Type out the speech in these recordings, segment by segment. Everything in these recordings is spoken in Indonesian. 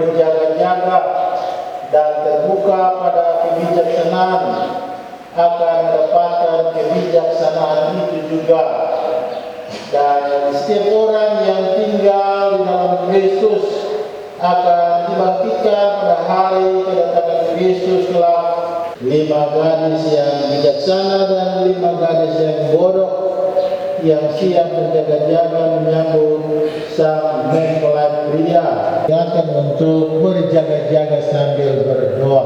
berjaga-jaga dan terbuka pada kebijaksanaan akan mendapatkan kebijaksanaan itu juga. Dan setiap orang yang tinggal di dalam Kristus akan dibangkitkan pada hari kedatangan Kristus kelak. 5 gadis yang bijaksana dan 5 gadis yang bodoh yang siap berjaga-jaga menyambut sang mempelai pria. Ingatkan untuk berjaga-jaga sambil berdoa.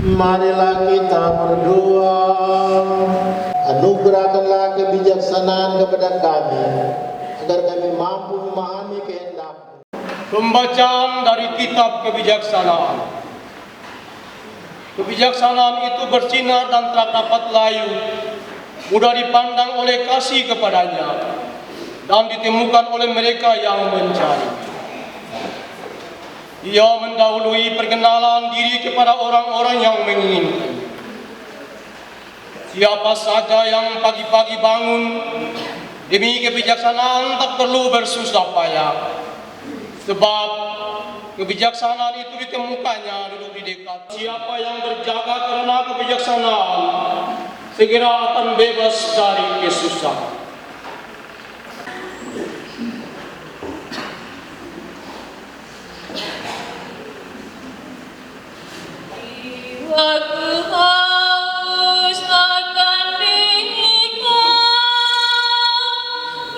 Marilah kita berdoa. Anugerahkanlah kebijaksanaan kepada kami, agar kami mampu memahami kehendak-Mu. Pembacaan dari kitab kebijaksanaan. Kebijaksanaan itu bersinar dan terdapat layu, mudah dipandang oleh kasih kepadanya, dan ditemukan oleh mereka yang mencari. Ia mendahului perkenalan diri kepada orang-orang yang menginginkan. Siapa saja yang pagi-pagi bangun demi kebijaksanaan tak perlu bersusah payah, sebab kebijaksanaan itu ditemukannya duduk di dekat. Siapa yang berjaga karena kebijaksanaan segera akan bebas dari kesusahan. Aku haus akan dirimu,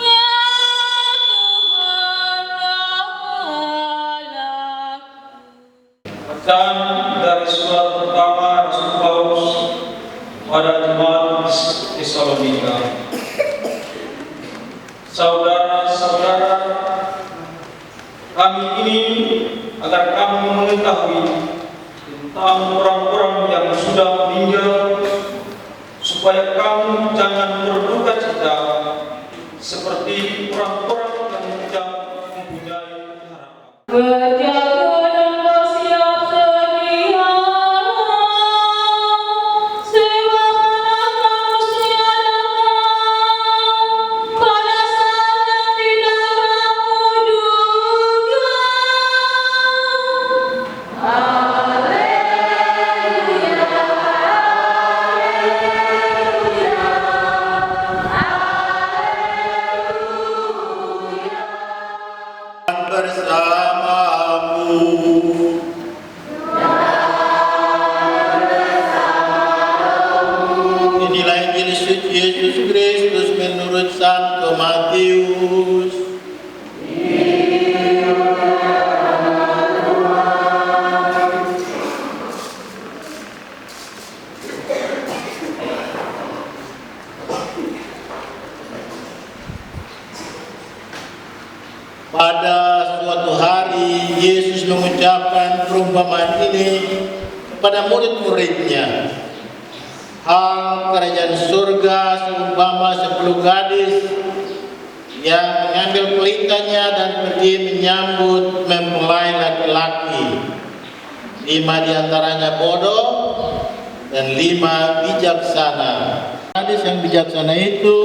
ya Tuhan Allahku. Bacaan dari surat pertama Rasul Paulus pada jemaat Tesalonika. Saudara-saudara, kami ingin agar kamu mengetahui tentang orang-orang yang sudah meninggal, supaya kamu jangan berduka cita seperti orang-orang yang tidak mempunyai harapan. Berjaga dan bersiap sedia, sebagaimana manusia datang pada saat yang tidak kamu duga. Bersamamu. Inilah Injil suci Yesus Kristus menurut Santo Matius. Pada suatu hari Yesus mengucapkan perumpamaan ini kepada murid-muridnya. Hal kerajaan surga seumpama 10 gadis yang mengambil pelitanya dan pergi menyambut mempelai laki-laki. 5 diantaranya bodoh dan 5 bijaksana. Gadis yang bijaksana itu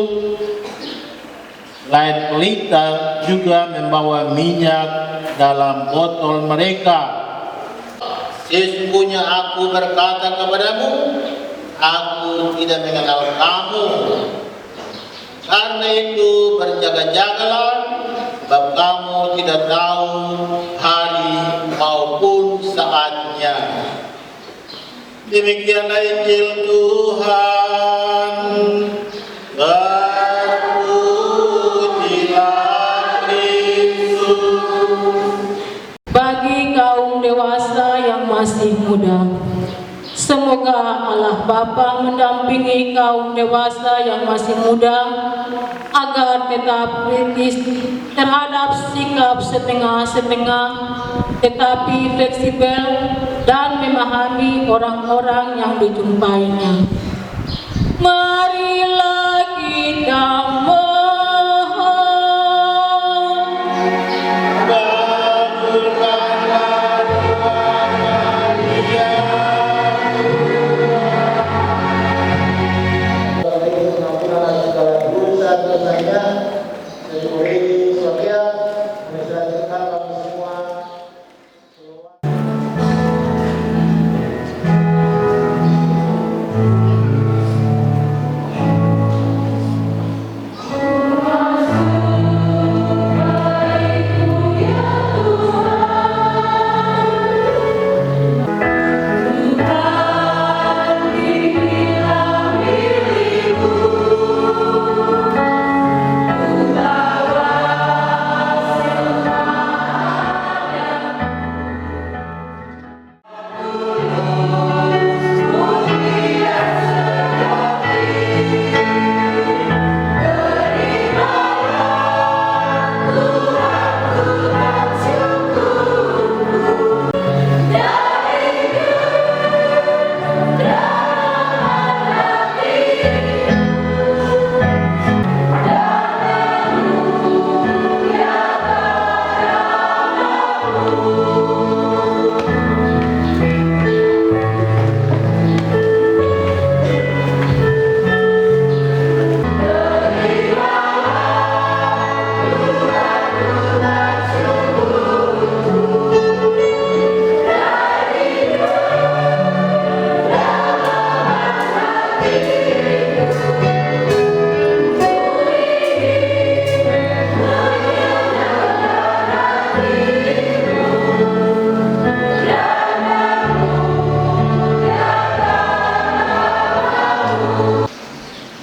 lain pelita juga membawa minyak dalam botol mereka. Sesungguhnya aku berkata kepadamu, aku tidak mengenal kamu. Karena itu berjaga-jagalah, sebab kamu tidak tahu hari maupun saatnya. Demikianlah Injil Tuhan. Bagi kaum dewasa yang masih muda, Semoga Allah Bapa mendampingi kaum dewasa yang masih muda agar tetap kritis terhadap sikap setengah-setengah tetapi fleksibel dan memahami orang-orang yang dijumpainya. Marilah kita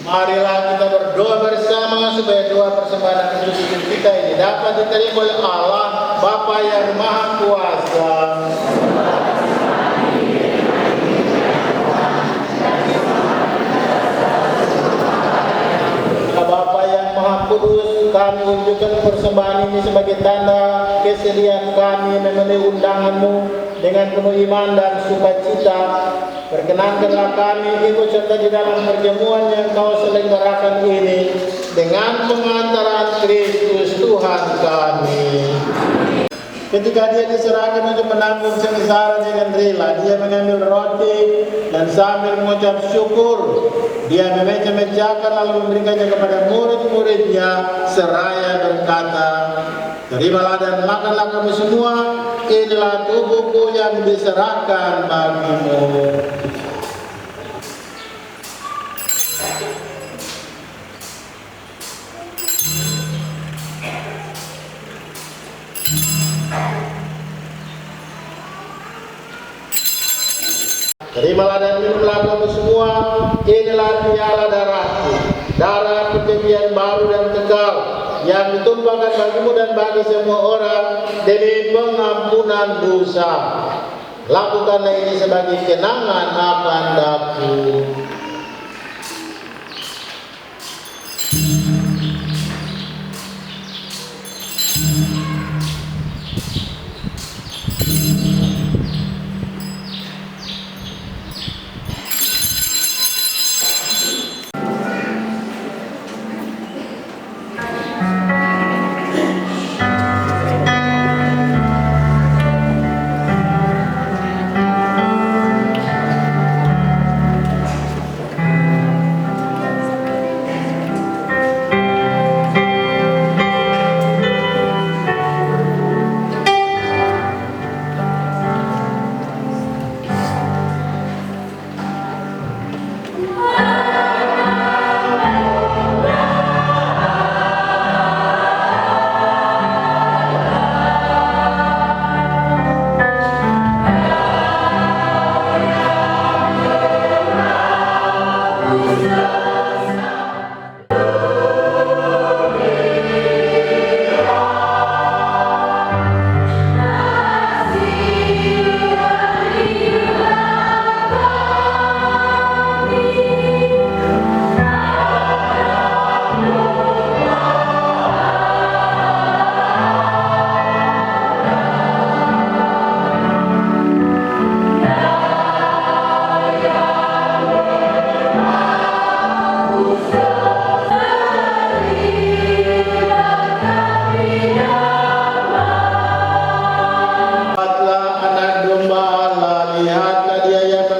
Marilah kita berdoa bersama supaya doa persembahan Yesus kita ini dapat diterima oleh Allah Bapa yang Maha Kuasa. Bapa yang Maha Kudus, kami unjukkan persembahan ini sebagai tanda kesediaan kami memenuhi undangan-Mu dengan penuh iman dan sukacita. Perkenankanlah kami ikut serta di dalam perjamuan yang Kau selenggarakan ini dengan pengantaran Kristus Tuhan kami. Ketika Dia diserahkan untuk menanggung sengsara dengan rela, Dia mengambil roti dan sambil mengucap syukur, Dia memecah-mecahkan lalu memberikannya kepada murid-muridnya seraya berkata, "Terimalah dan makanlah kamu semua, inilah tubuhku yang diserahkan bagimu." Terimalah dan minumlah kamu semua, inilah piala darahku, darah perjanjian baru dan kekal, yang ditumpahkan bagimu dan bagi semua orang demi pengampunan dosa. Lakukanlah ini sebagai kenangan akan aku.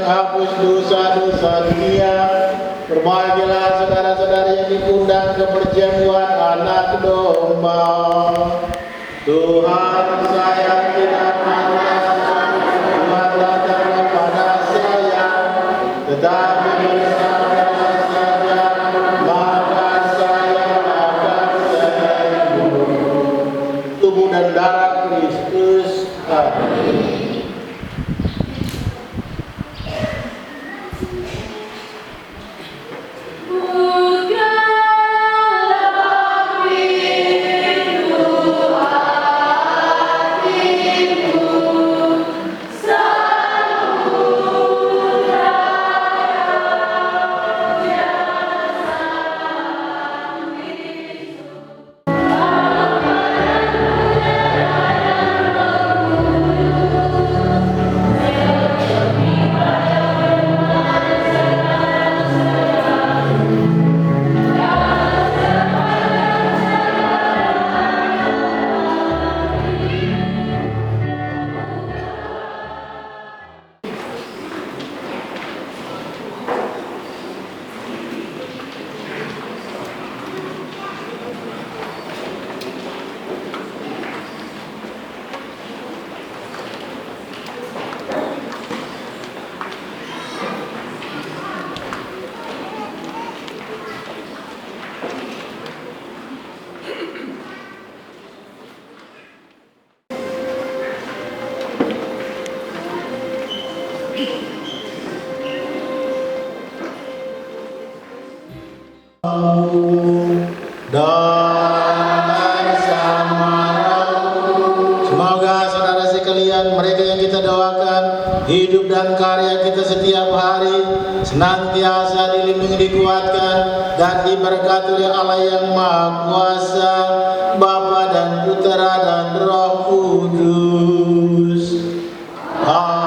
menghapus dosa-dosa dunia. Berbahagialah saudara-saudara yang diundang ke perjamuan anak domba. Tuhan, saya tidak pantas Tuhan datang kepada saya, tetapi bersabda saja, maka saya akan sembuh. Tubuh dan darah Kristus. Amin. Dan bersama semoga saudara sekalian, mereka yang kita doakan hidup dan karya kita setiap hari senantiasa dilindungi, dikuatkan dan diberkati oleh Allah yang Maha Kuasa, Bapa dan Putera dan Roh Kudus. Amin.